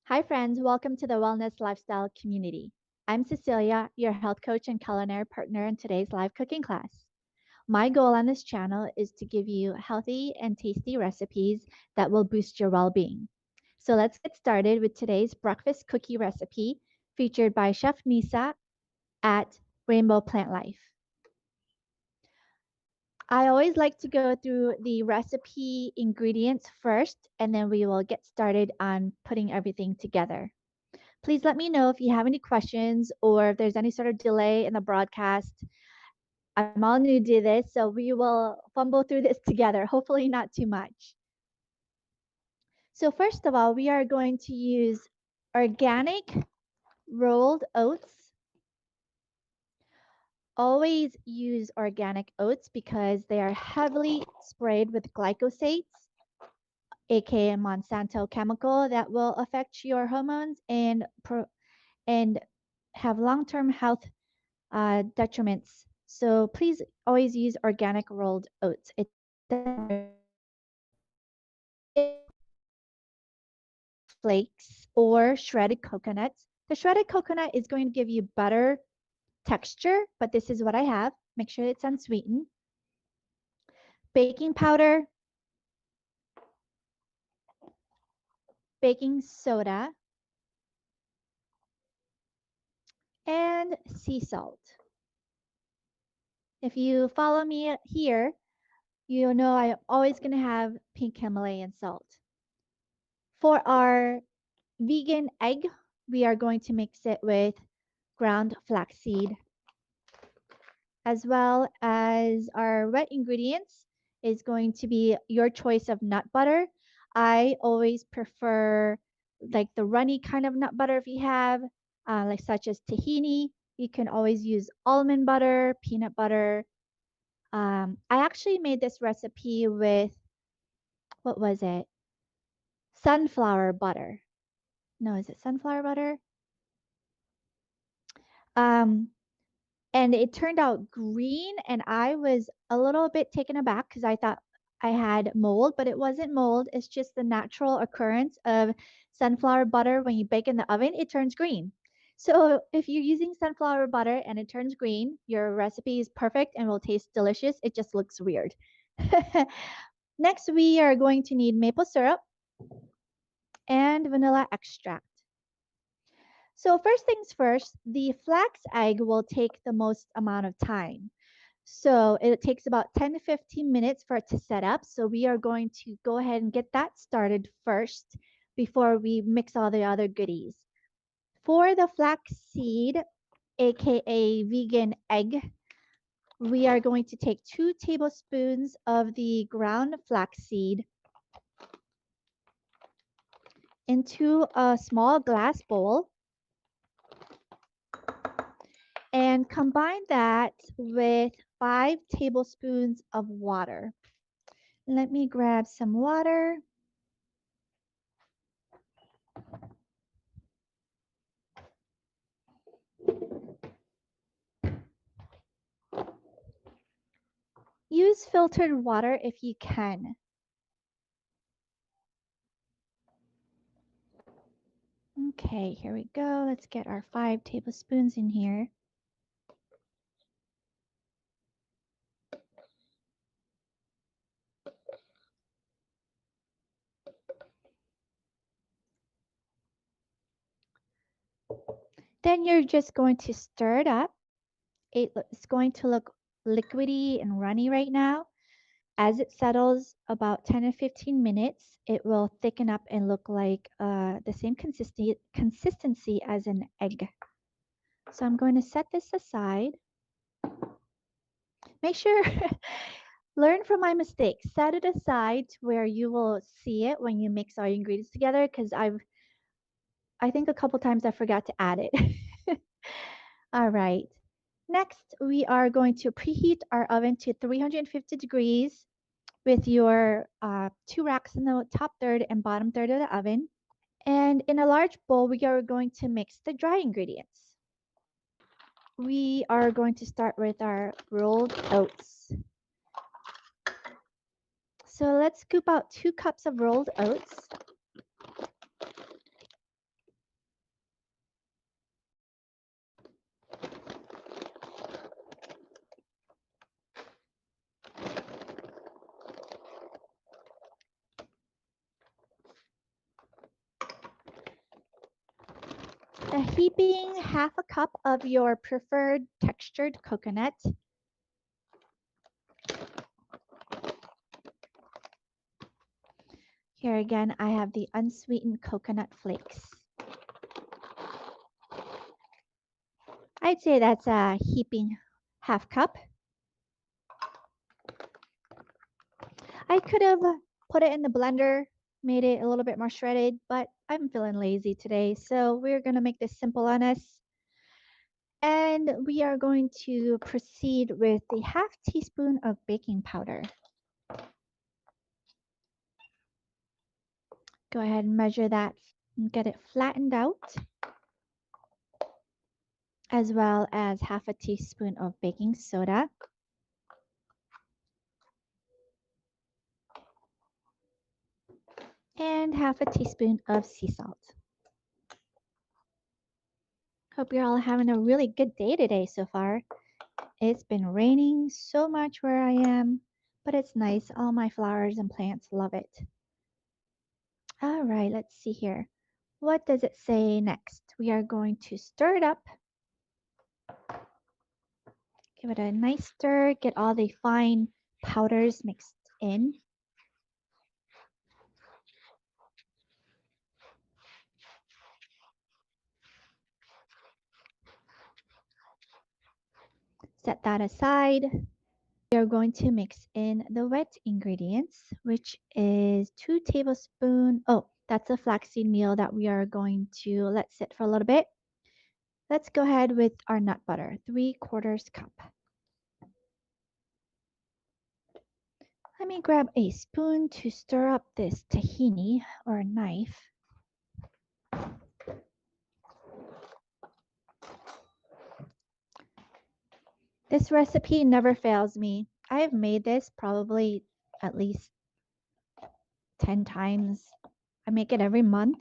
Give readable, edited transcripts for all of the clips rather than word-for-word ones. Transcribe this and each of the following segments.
Hi, friends. Welcome to the Wellness Lifestyle Community. I'm Cecilia, your health coach and culinary partner in today's live cooking class. My goal on this channel is to give you healthy and tasty recipes that will boost your well being. So let's get started with today's breakfast cookie recipe featured by Chef Nisa at Rainbow Plant Life. I always like to go through the recipe ingredients first, and then we will get started on putting everything together. Please let me know if you have any questions or if there's any sort of delay in the broadcast. I'm all new to this, so we will fumble through this together, hopefully not too much. So first of all, we are going to use organic rolled oats. Always use organic oats because they are heavily sprayed with glycosates, aka Monsanto chemical that will affect your hormones and have long-term health detriments. So please always use organic rolled oats. It flakes or shredded coconuts. The shredded coconut is going to give you better texture, but this is what I have. Make sure it's unsweetened. Baking powder, baking soda, and sea salt. If you follow me here, you know I'm always going to have pink Himalayan salt. For our vegan egg, we are going to mix it with ground flaxseed, as well as our wet ingredients is going to be your choice of nut butter. I always prefer like the runny kind of nut butter if you have, like such as tahini. You can always use almond butter, peanut butter. I actually made this recipe with, what was it? Sunflower butter. No, is it sunflower butter? Um, and it turned out green, and I was a little bit taken aback because I thought I had mold, but it wasn't mold. It's just the natural occurrence of sunflower butter. When you bake in the oven, it turns green. So if you're using sunflower butter and it turns green, your recipe is perfect and will taste delicious. It just looks weird. Next, we are going to need maple syrup and vanilla extract. So first things first, the flax egg will take the most amount of time. So it takes about 10 to 15 minutes for it to set up. So we are going to go ahead and get that started first before we mix all the other goodies. For the flax seed, aka vegan egg, we are going to take 2 tablespoons of the ground flaxseed into a small glass bowl and combine that with 5 tablespoons of water. Let me grab some water. Use filtered water if you can. Okay, here we go. Let's get our 5 tablespoons in here. Then you're just going to stir it up. It's going to look liquidy and runny right now. As it settles about 10 to 15 minutes, it will thicken up and look like the same consistency as an egg. So I'm going to set this aside. Make sure, learn from my mistakes. Set it aside to where you will see it when you mix all your ingredients together because I think a couple times I forgot to add it. All right. Next, we are going to preheat our oven to 350 degrees with your 2 racks in the top third and bottom third of the oven. And in a large bowl, we are going to mix the dry ingredients. We are going to start with our rolled oats. So let's scoop out 2 cups of rolled oats. Heaping half a cup of your preferred textured coconut. Here again, I have the unsweetened coconut flakes. I'd say that's a heaping half cup. I could have put it in the blender, made it a little bit more shredded, but I'm feeling lazy today. So we're going to make this simple on us. And we are going to proceed with the half teaspoon of baking powder. Go ahead and measure that and get it flattened out, as well as half a teaspoon of baking soda. And half a teaspoon of sea salt. Hope you're all having a really good day today so far. It's been raining so much where I am, but it's nice. All my flowers and plants love it. All right, let's see here. What does it say next? We are going to stir it up. Give it a nice stir, get all the fine powders mixed in. Set that aside. We are going to mix in the wet ingredients, which is 2 tablespoons. Oh, that's a flaxseed meal that we are going to let sit for a little bit. Let's go ahead with our nut butter, 3/4 cup. Let me grab a spoon to stir up this tahini, or a knife. This recipe never fails me. I have made this probably at least 10 times. I make it every month.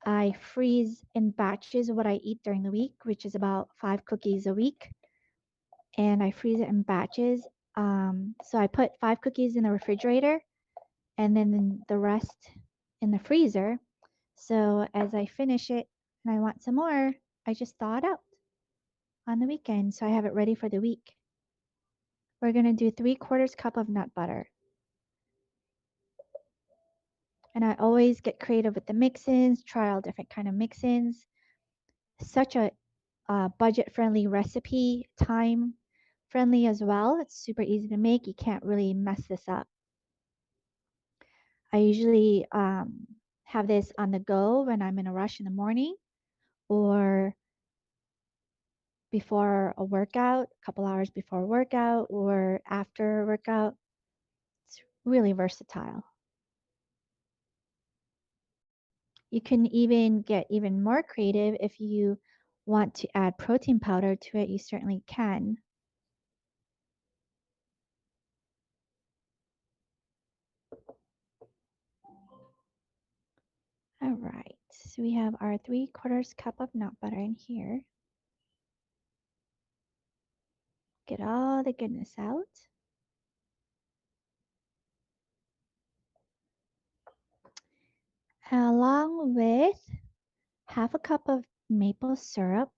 I freeze in batches what I eat during the week, which is about 5 cookies a week. And I freeze it in batches. So I put 5 cookies in the refrigerator and then the rest in the freezer. So as I finish it and I want some more, I just thaw it out on the weekend. So I have it ready for the week. We're going to do 3/4 cup of nut butter. And I always get creative with the mix-ins, try all different kind of mix-ins. Such a budget-friendly recipe, time-friendly as well. It's super easy to make. You can't really mess this up. I usually have this on the go when I'm in a rush in the morning or before a workout, a couple hours before a workout or after a workout. It's really versatile. You can even get even more creative if you want to add protein powder to it. You certainly can. All right, so we have our 3/4 cup of nut butter in here. Get all the goodness out. Along with half a cup of maple syrup.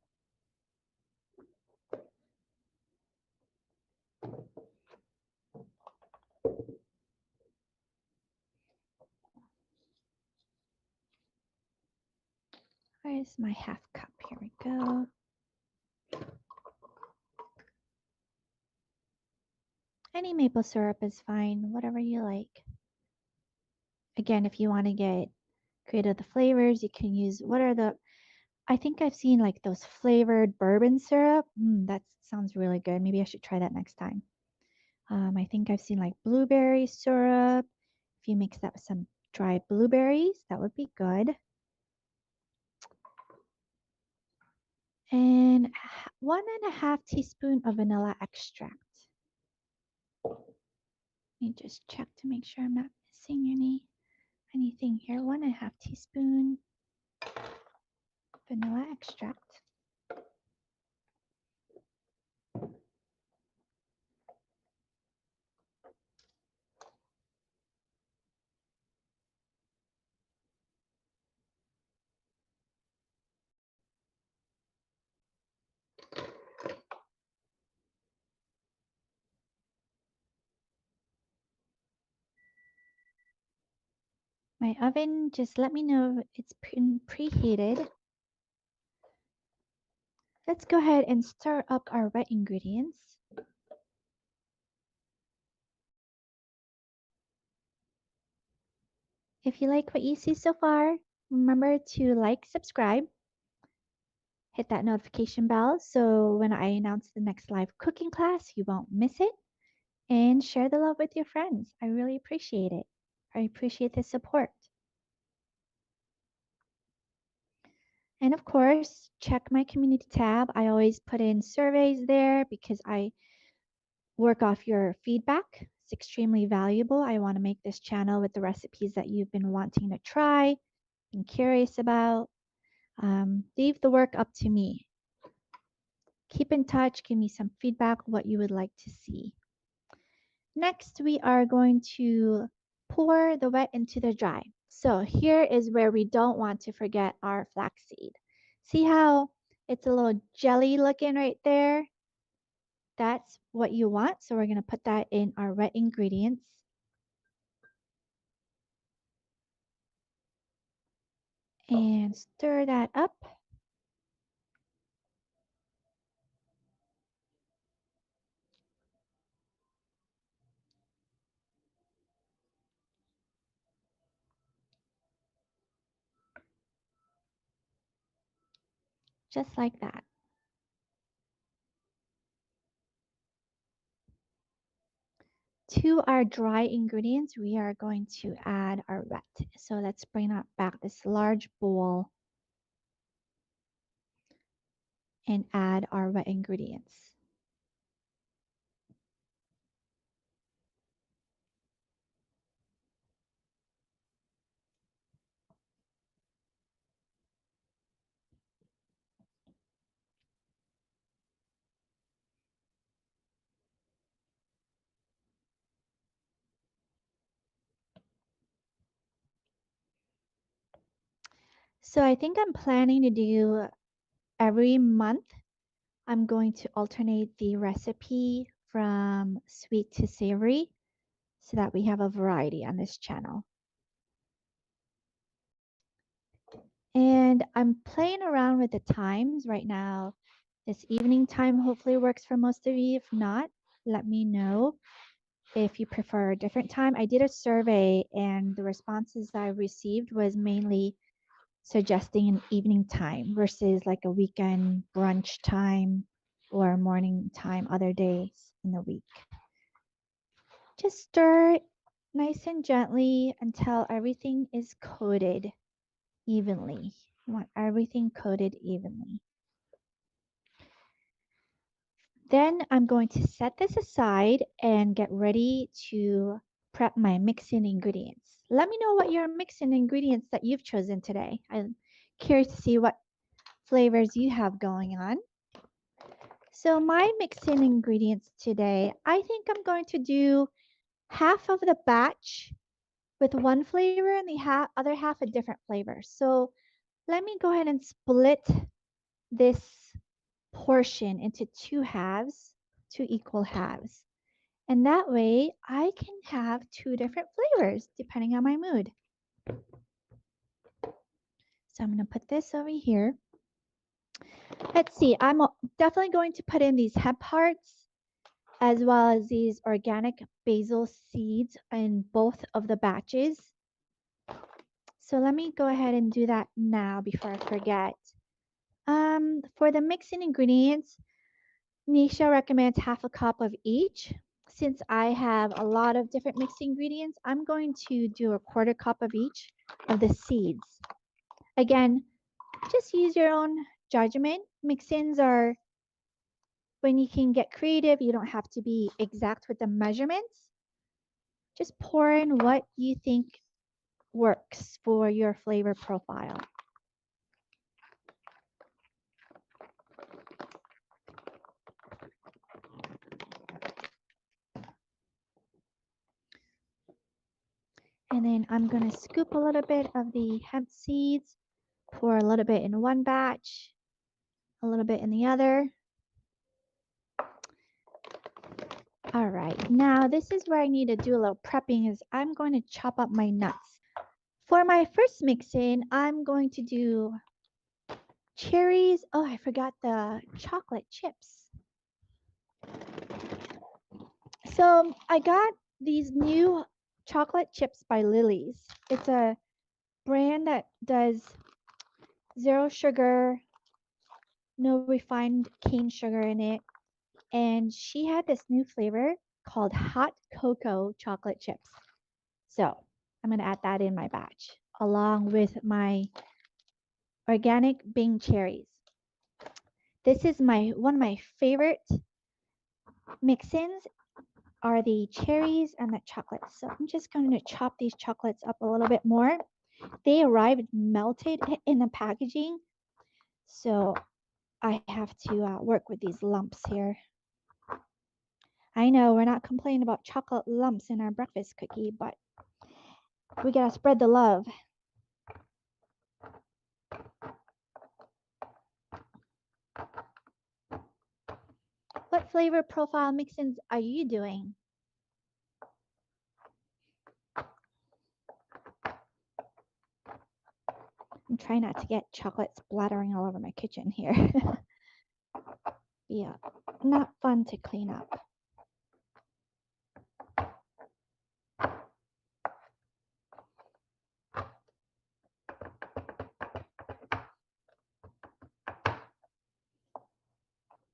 Where's my half cup? Here we go. Any maple syrup is fine, whatever you like. Again, if you want to get creative with the flavors, you can use, I think I've seen like those flavored bourbon syrup. That sounds really good. Maybe I should try that next time. I think I've seen like blueberry syrup. If you mix that with some dried blueberries, that would be good. And 1.5 teaspoon of vanilla extract. Let me just check to make sure I'm not missing anything here. 1.5 teaspoon vanilla extract. My oven, just let me know if it's preheated. Let's go ahead and stir up our wet ingredients. If you like what you see so far, remember to like, subscribe, hit that notification bell so when I announce the next live cooking class, you won't miss it. And share the love with your friends. I really appreciate it. I appreciate the support. And of course, check my community tab. I always put in surveys there because I work off your feedback. It's extremely valuable. I want to make this channel with the recipes that you've been wanting to try and curious about. Leave the work up to me. Keep in touch. Give me some feedback, what you would like to see. Next, we are going to pour the wet into the dry. So here is where we don't want to forget our flaxseed. See how it's a little jelly looking right there? That's what you want. So we're going to put that in our wet ingredients. And stir that up. Just like that. To our dry ingredients, we are going to add our wet. So let's bring up back this large bowl and add our wet ingredients. So I think I'm planning to do every month. I'm going to alternate the recipe from sweet to savory so that we have a variety on this channel. And I'm playing around with the times right now. This evening time hopefully works for most of you. If not, let me know if you prefer a different time. I did a survey and the responses I received was mainly suggesting an evening time versus like a weekend brunch time or morning time other days in the week. Just stir it nice and gently until everything is coated evenly. You want everything coated evenly. Then I'm going to set this aside and get ready to prep my mixing ingredients. Let me know what your mixing ingredients that you've chosen today. I'm curious to see what flavors you have going on. So my mixing ingredients today, I think I'm going to do half of the batch with one flavor and the other half a different flavor. So let me go ahead and split this portion into two halves, two equal halves. And that way I can have two different flavors depending on my mood. So I'm going to put this over here. Let's see, I'm definitely going to put in these hemp hearts as well as these organic basil seeds in both of the batches. So let me go ahead and do that now before I forget. For the mixing ingredients, Nisha recommends half a cup of each. Since I have a lot of different mixed ingredients, I'm going to do a quarter cup of each of the seeds. Again, just use your own judgment. Mix-ins are when you can get creative. You don't have to be exact with the measurements. Just pour in what you think works for your flavor profile. And then I'm going to scoop a little bit of the hemp seeds, pour a little bit in one batch, a little bit in the other. All right, now this is where I need to do a little prepping is I'm going to chop up my nuts. For my first mix in, I'm going to do cherries. Oh, I forgot the chocolate chips. So I got these new chocolate chips by Lily's. It's a brand that does zero sugar, no refined cane sugar in it. And she had this new flavor called hot cocoa chocolate chips. So I'm going to add that in my batch along with my organic Bing cherries. This is one of my favorite mix-ins are the cherries and the chocolates. So I'm just going to chop these chocolates up a little bit more. They arrived melted in the packaging, so I have to work with these lumps here. I know we're not complaining about chocolate lumps in our breakfast cookie, but we gotta spread the love. What flavor profile mix-ins are you doing? I'm trying not to get chocolate splattering all over my kitchen here. Yeah, not fun to clean up.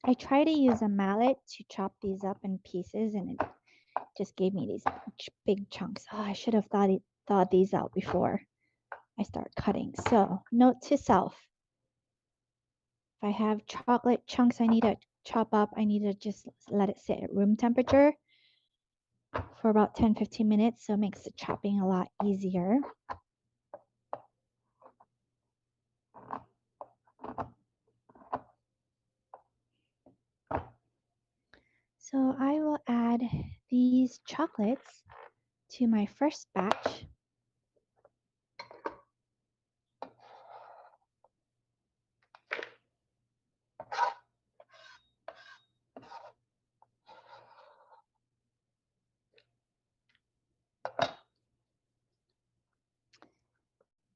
I try to use a mallet to chop these up in pieces, and it just gave me these big chunks. Oh, I should have thought these out before I start cutting. So, note to self: if I have chocolate chunks I need to chop up, I need to just let it sit at room temperature for about 10-15 minutes, so it makes the chopping a lot easier. So I will add these chocolates to my first batch.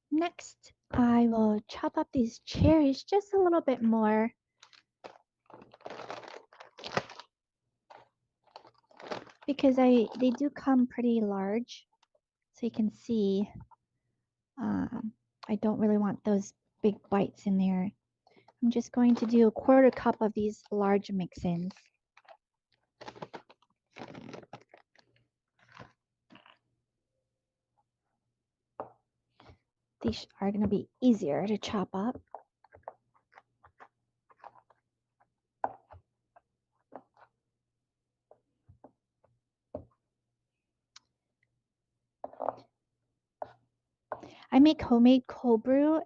Next, I will chop up these cherries just a little bit more. Because they do come pretty large, so you can see I don't really want those big bites in there. I'm just going to do a quarter cup of these large mix-ins. These are going to be easier to chop up. I make homemade cold brew,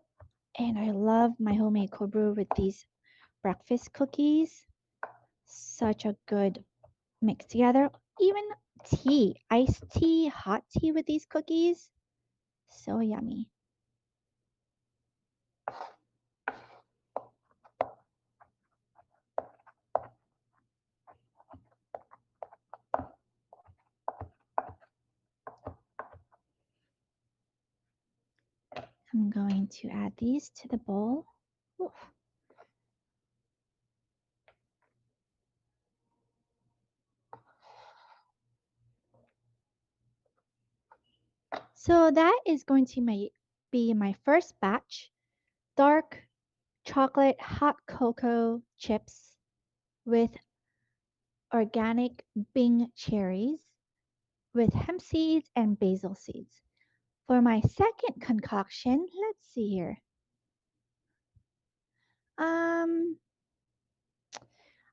and I love my homemade cold brew with these breakfast cookies. Such a good mix together. Even tea, iced tea, hot tea with these cookies. So yummy. I'm going to add these to the bowl. Oof. So that is going to be my first batch. Dark chocolate hot cocoa chips with organic Bing cherries with hemp seeds and basil seeds. For my second concoction, let's see here. I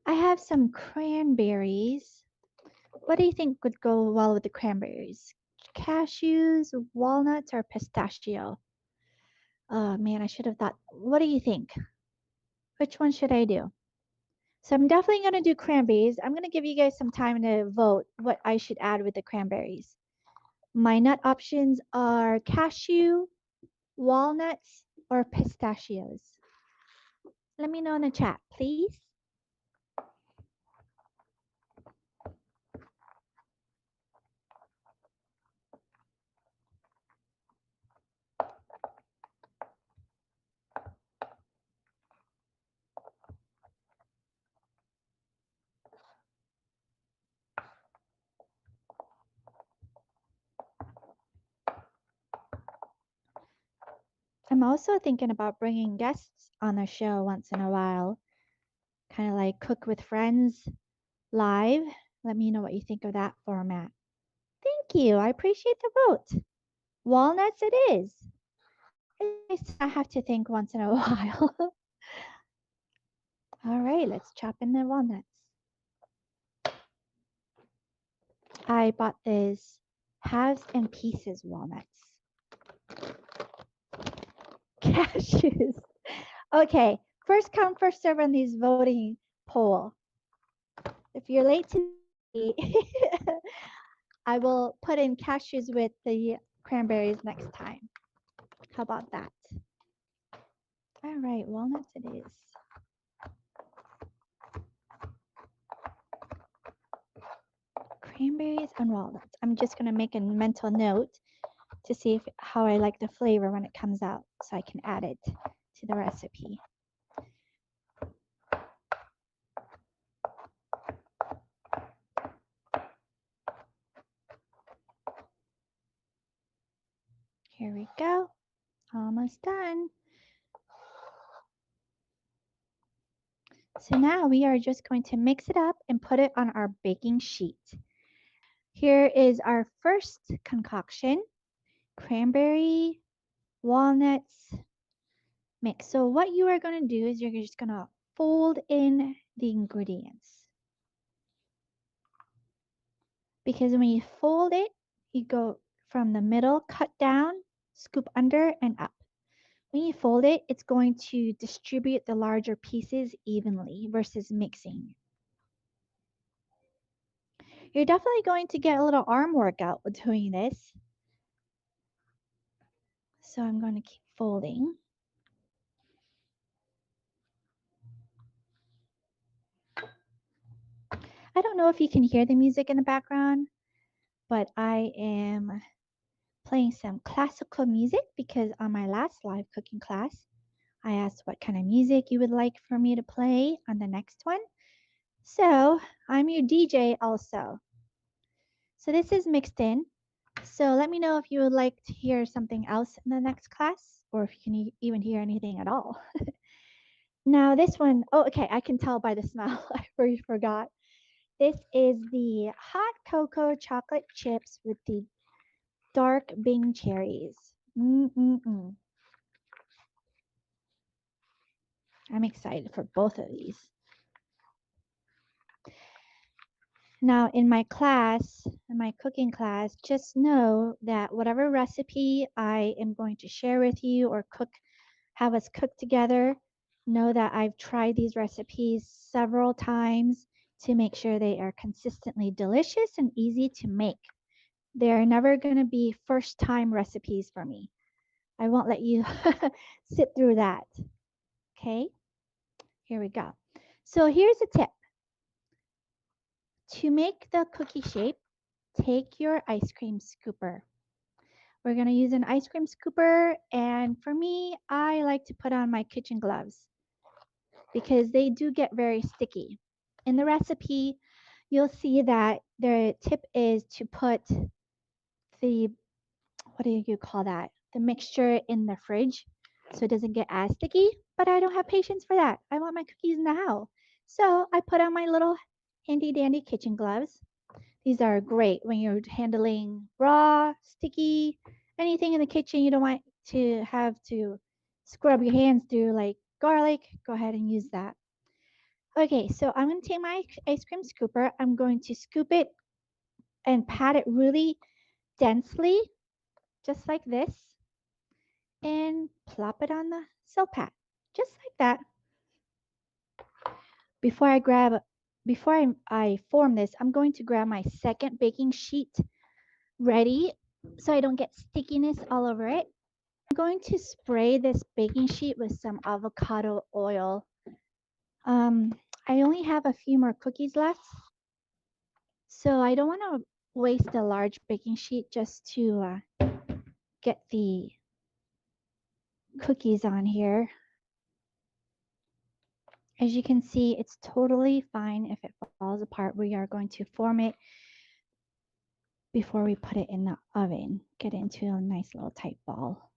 have some cranberries. What do you think would go well with the cranberries? Cashews, walnuts, or pistachio? Oh man, I should have thought. What do you think? Which one should I do? So I'm definitely going to do cranberries. I'm going to give you guys some time to vote what I should add with the cranberries. My nut options are cashew, walnuts, or pistachios. Let me know in the chat, please. I'm also thinking about bringing guests on the show once in a while, kind of like Cook with Friends live. Let me know what you think of that format. Thank you. I appreciate the vote. Walnuts it is. It's nice to not have to think once in a while. All right, let's chop in the walnuts. I bought this halves and pieces walnuts. Cashews. Okay, first come, first serve on these voting poll. If you're late to I will put in cashews with the cranberries next time. How about that? All right, walnuts it is. Cranberries and walnuts. I'm just going to make a mental note to see how I like the flavor when it comes out so I can add it to the recipe. Here we go. Almost done. So now we are just going to mix it up and put it on our baking sheet. Here is our first concoction, cranberry, walnuts mix. So what you are going to do is you're just going to fold in the ingredients. Because when you fold it, you go from the middle, cut down, scoop under, and up. When you fold it, it's going to distribute the larger pieces evenly versus mixing. You're definitely going to get a little arm workout with doing this. So I'm going to keep folding. I don't know if you can hear the music in the background, but I am playing some classical music because on my last live cooking class, I asked what kind of music you would like for me to play on the next one. So I'm your DJ also. So this is mixed in. So let me know if you would like to hear something else in the next class or if you can even hear anything at all. Now this one, oh, okay, I can tell by the smell. I already forgot. This is the hot cocoa chocolate chips with the dark Bing cherries. I'm excited for both of these. Now in my class, in my cooking class, just know that whatever recipe I am going to share with you or have us cook together, know that I've tried these recipes several times to make sure they are consistently delicious and easy to make. They're never going to be first time recipes for me. I won't let you sit through that. Okay, here we go. So here's a tip. To make the cookie shape, take your ice cream scooper. We're going to use an ice cream scooper, and for me, I like to put on my kitchen gloves because they do get very sticky. In the recipe, you'll see that the tip is to put the, what do you call that? The mixture in the fridge so it doesn't get as sticky, but I don't have patience for that. I want my cookies now. So I put on my little handy dandy kitchen gloves. These are great when you're handling raw, sticky, anything in the kitchen you don't want to have to scrub your hands through, like garlic. Go ahead and use that. Okay, so I'm going to take my ice cream scooper. I'm going to scoop it and pat it really densely, just like this, and plop it on the silpat, just like that. Before I form this, I'm going to grab my second baking sheet ready so I don't get stickiness all over it. I'm going to spray this baking sheet with some avocado oil. I only have a few more cookies left, so I don't want to waste a large baking sheet just to get the cookies on here. As you can see, it's totally fine if it falls apart. We are going to form it before we put it in the oven. Get it into a nice little tight ball.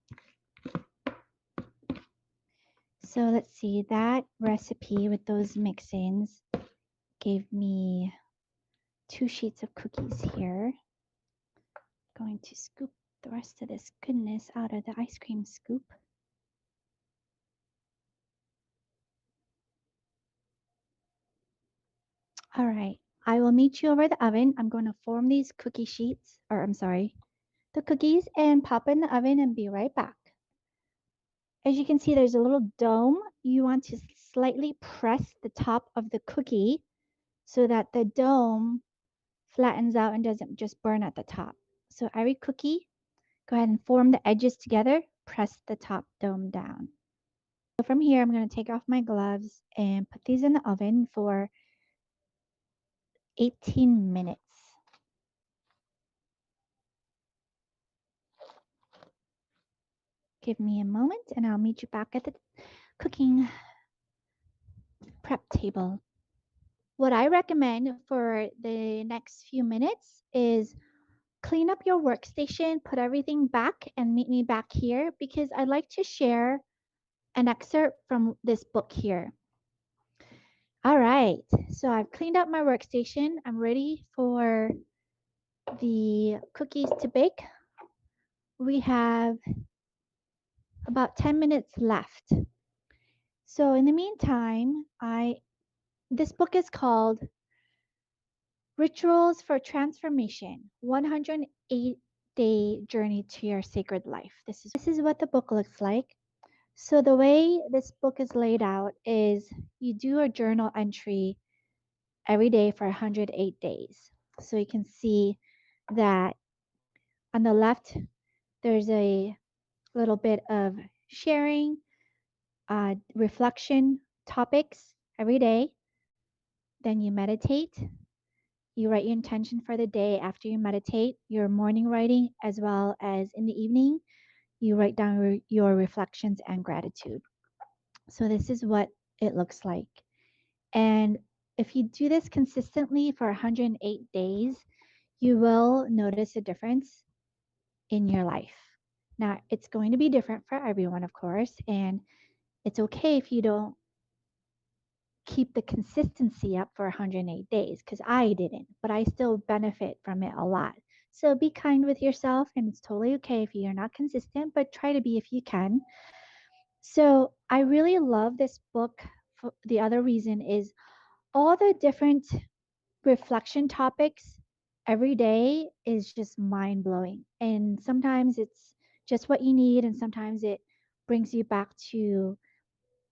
So let's see, that recipe with those mix-ins gave me 2 sheets of cookies here. Going to scoop the rest of this goodness out of the ice cream scoop. All right, I will meet you over the oven. I'm going to form these cookie sheets, or I'm sorry, the cookies, and pop in the oven and be right back. As you can see, there's a little dome. You want to slightly press the top of the cookie so that the dome flattens out and doesn't just burn at the top. So every cookie, go ahead and form the edges together, press the top dome down. So from here, I'm going to take off my gloves and put these in the oven for 18 minutes. Give me a moment and I'll meet you back at the cooking prep table. What I recommend for the next few minutes is clean up your workstation, put everything back, and meet me back here because I'd like to share an excerpt from this book here. All right, so I've cleaned up my workstation. I'm ready for the cookies to bake. We have about 10 minutes left. So in the meantime, this book is called Rituals for Transformation, 108-Day Journey to Your Sacred Life. This is what the book looks like. So the way this book is laid out is you do a journal entry every day for 108 days. So you can see that on the left, there's a little bit of sharing, reflection topics every day. Then you meditate. You write your intention for the day after you meditate, your morning writing, as well as in the evening, you write down your reflections and gratitude. So this is what it looks like. And if you do this consistently for 108 days, you will notice a difference in your life. Now, it's going to be different for everyone, of course, and it's okay if you don't keep the consistency up for 108 days because I didn't, but I still benefit from it a lot. So be kind with yourself, and it's totally okay if you're not consistent, but try to be if you can. So I really love this book. The other reason is all the different reflection topics every day is just mind blowing. And sometimes it's just what you need, and sometimes it brings you back to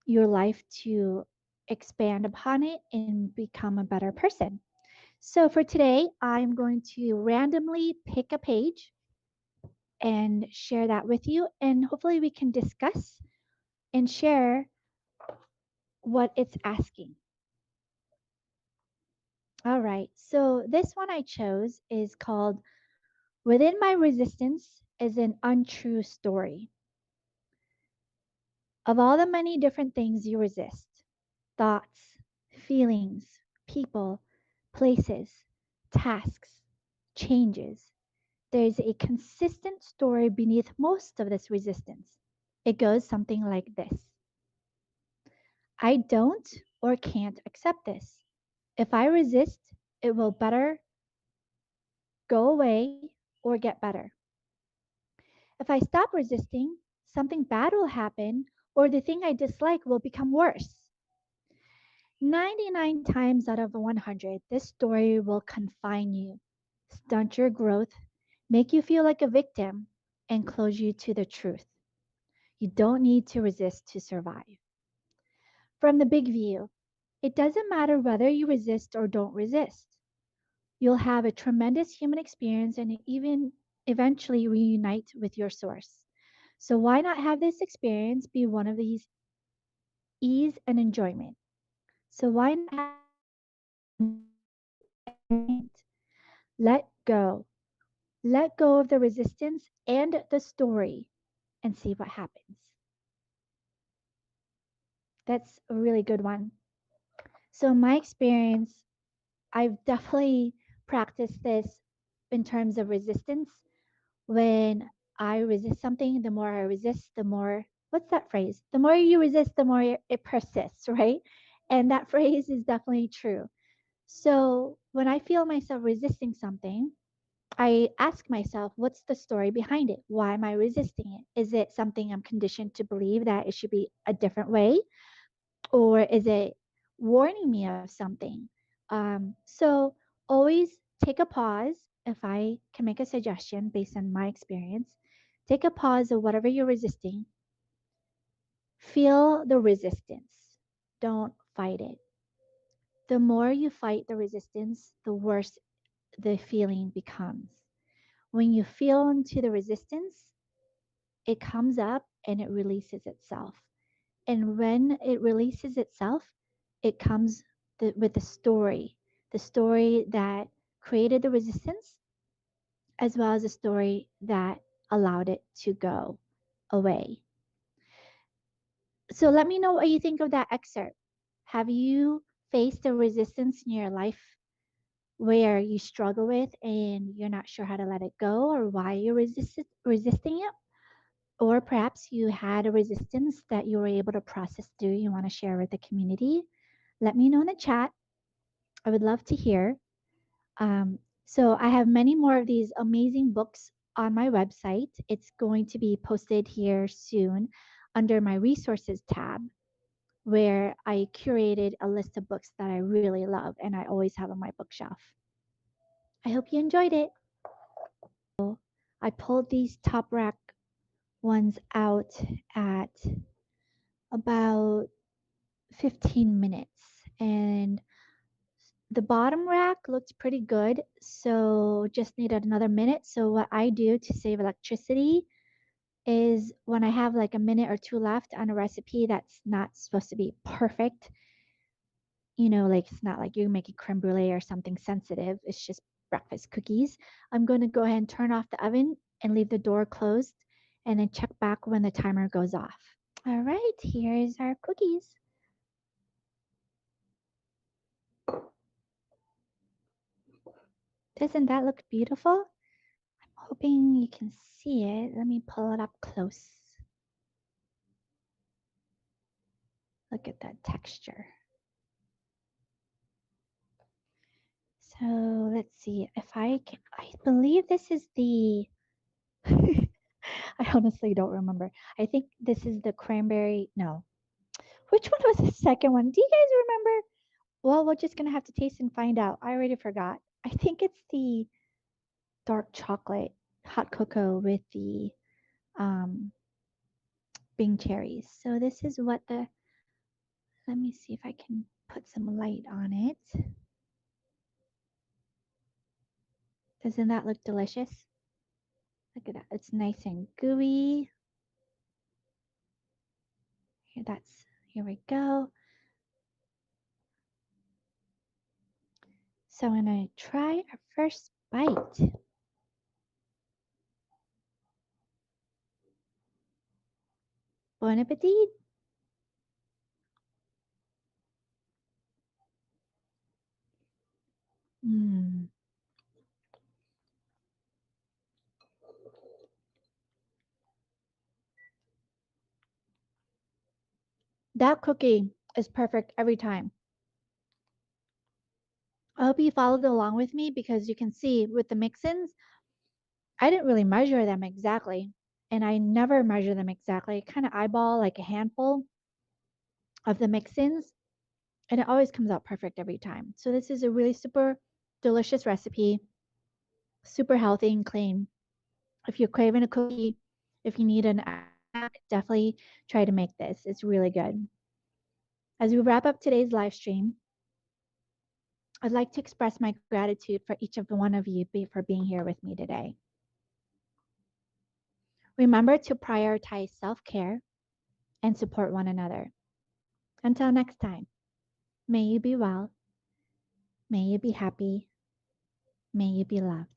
your life to expand upon it and become a better person. So for today, I'm going to randomly pick a page and share that with you, and hopefully we can discuss and share what it's asking. All right, so this one I chose is called Within My Resistance is an Untrue Story. Of all the many different things you resist, thoughts, feelings, people, places, tasks, changes, there's a consistent story beneath most of this resistance. It goes something like this: I don't or can't accept this. If I resist, it will better go away or get better. If I stop resisting, something bad will happen or the thing I dislike will become worse. 99 times out of 100, this story will confine you, stunt your growth, make you feel like a victim, and close you to the truth. You don't need to resist to survive. From the big view, it doesn't matter whether you resist or don't resist. You'll have a tremendous human experience and even eventually reunite with your source. So why not have this experience be one of these ease and enjoyment? So why not have let go. Let go of the resistance and the story and see what happens. That's a really good one. So, in my experience, I've definitely practiced this in terms of resistance. When I resist something, the more I resist, the more what's that phrase? The more you resist, the more it persists, right? And that phrase is definitely true. So when I feel myself resisting something, I ask myself, what's the story behind it? Why am I resisting it? Is it something I'm conditioned to believe that it should be a different way? Or is it warning me of something? So always take a pause. If I can make a suggestion based on my experience, take a pause of whatever you're resisting. Feel the resistance. Don't fight it. The more you fight the resistance, the worse the feeling becomes. When you feel into the resistance, it comes up and it releases itself. And when it releases itself, it comes with the story that created the resistance, as well as the story that allowed it to go away. So let me know what you think of that excerpt. Have you faced a resistance in your life where you struggle with and you're not sure how to let it go or why you're resisting it? Or perhaps you had a resistance that you were able to process through, you want to share with the community. Let me know in the chat. I would love to hear. So I have many more of these amazing books on my website. It's going to be posted here soon under my resources tab, where I curated a list of books that I really love and I always have on my bookshelf. I hope you enjoyed it. I pulled these top rack ones out at about 15 minutes, and the bottom rack looked pretty good, so just needed another minute. So what I do to save electricity is when I have like a minute or two left on a recipe that's not supposed to be perfect, like it's not like you're making creme brulee or something sensitive, it's just breakfast cookies. I'm going to go ahead and turn off the oven and leave the door closed and then check back when the timer goes off. All right, here's our cookies. Doesn't that look beautiful? I'm hoping you can see it. Let me pull it up close. Look at that texture. So let's see if I can. I believe this is the. I honestly don't remember. I think this is the cranberry. No. Which one was the second one? Do you guys remember? Well, we're just going to have to taste and find out. I already forgot. I think it's the dark chocolate hot cocoa with the um, Bing cherries. So this is what the. Let me see if I can put some light on it. Doesn't that look delicious? Look at that. It's nice and gooey. Here we go. So I'm going to try our first bite. Bon appetit. Mm. That cookie is perfect every time. I hope you followed along with me because you can see with the mix-ins, I didn't really measure them exactly. And I never measure them exactly. I kind of eyeball like a handful of the mix-ins, and it always comes out perfect every time. So this is a really super delicious recipe, super healthy and clean. If you're craving a cookie, if you need an snack, definitely try to make this. It's really good. As we wrap up today's live stream, I'd like to express my gratitude for each of one of you for being here with me today. Remember to prioritize self-care and support one another. Until next time, may you be well, may you be happy, may you be loved.